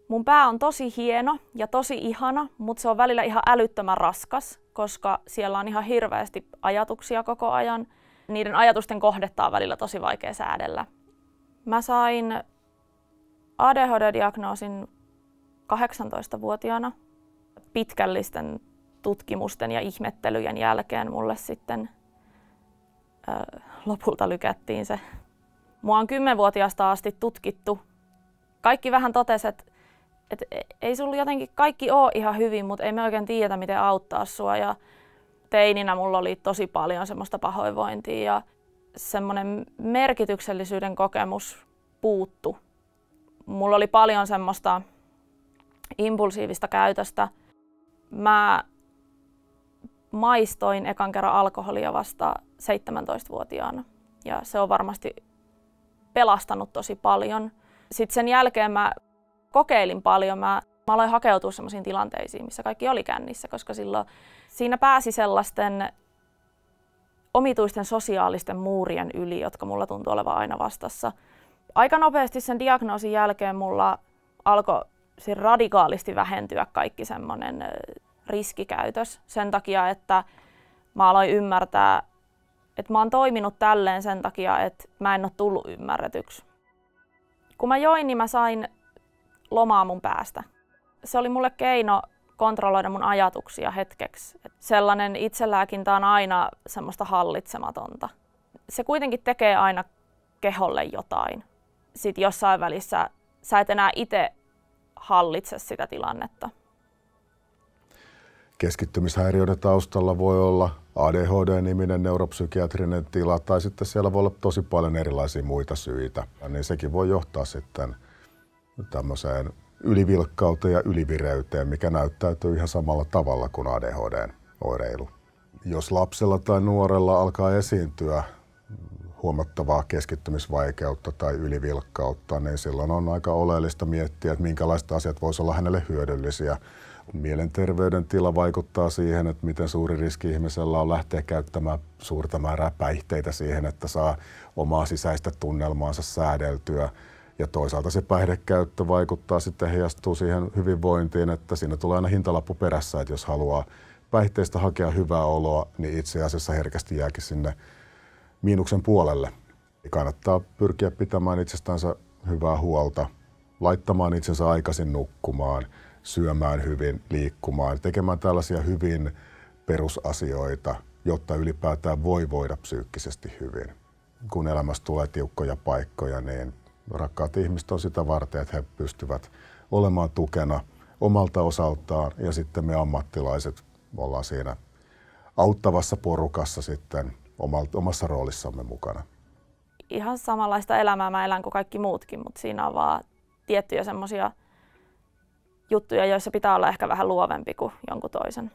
Mun pää on tosi hieno ja tosi ihana, mutta se on välillä ihan älyttömän raskas, koska siellä on ihan hirveästi ajatuksia koko ajan. Niiden ajatusten kohdetta on välillä tosi vaikea säädellä. Mä sain ADHD-diagnoosin 18-vuotiaana. Pitkällisten tutkimusten ja ihmettelyjen jälkeen mulle sitten lopulta lykättiin se. Mua on 10-vuotiaasta asti tutkittu. Kaikki vähän totesi, että ei sulla jotenkin kaikki ole ihan hyvin, mutta ei me oikein tiedä, miten auttaa sua. Ja teininä mulla oli tosi paljon semmoista pahoinvointia ja semmoinen merkityksellisyyden kokemus puuttu. Mulla oli paljon semmoista impulsiivista käytöstä. Mä maistoin ekan kerran alkoholia vasta 17-vuotiaana ja se on varmasti pelastanut tosi paljon. Sitten sen jälkeen mä kokeilin paljon. Mä aloin hakeutua sellaisiin tilanteisiin, missä kaikki oli kännissä, koska silloin siinä pääsi sellaisten omituisten sosiaalisten muurien yli, jotka mulla tuntui olevan aina vastassa. Aika nopeasti sen diagnoosin jälkeen mulla alkoi radikaalisti vähentyä kaikki semmoinen riskikäytös sen takia, että mä aloin ymmärtää, että mä oon toiminut tälleen sen takia, että mä en ole tullut ymmärretyksi. Kun mä join, niin mä sain lomaa mun päästä. Se oli mulle keino kontrolloida mun ajatuksia hetkeksi. Sellainen itselääkintä on aina semmoista hallitsematonta. Se kuitenkin tekee aina keholle jotain. Sitten jossain välissä sä et enää itse hallitse sitä tilannetta. Keskittymishäiriöiden taustalla voi olla ADHD-niminen neuropsykiatrinen tila tai sitten siellä voi olla tosi paljon erilaisia muita syitä. Niin sekin voi johtaa sitten tämmöiseen ylivilkkauteen ja ylivireyteen, mikä näyttäytyy ihan samalla tavalla kuin ADHD:n oireilu. Jos lapsella tai nuorella alkaa esiintyä huomattavaa keskittymisvaikeutta tai ylivilkkautta, niin silloin on aika oleellista miettiä, että minkälaiset asiat voisivat olla hänelle hyödyllisiä. Mielenterveyden tila vaikuttaa siihen, että miten suuri riski ihmisellä on lähteä käyttämään suurta määrää päihteitä siihen, että saa omaa sisäistä tunnelmaansa säädeltyä. Ja toisaalta se päihdekäyttö vaikuttaa sitten heijastuu siihen hyvinvointiin, että siinä tulee aina hintalappu perässä, että jos haluaa päihteistä hakea hyvää oloa, niin itse asiassa herkästi jääkin sinne miinuksen puolelle. Kannattaa pyrkiä pitämään itsestänsä hyvää huolta, laittamaan itsensä aikaisin nukkumaan, syömään hyvin, liikkumaan, tekemään tällaisia hyvin perusasioita, jotta ylipäätään voi voida psyykkisesti hyvin. Kun elämässä tulee tiukkoja paikkoja, niin rakkaat ihmiset on sitä varten, että he pystyvät olemaan tukena omalta osaltaan ja sitten me ammattilaiset ollaan siinä auttavassa porukassa sitten omassa roolissamme mukana. Ihan samanlaista elämää mä elän kuin kaikki muutkin, mutta siinä on vaan tiettyjä semmoisia juttuja, joissa pitää olla ehkä vähän luovempi kuin jonkun toisen.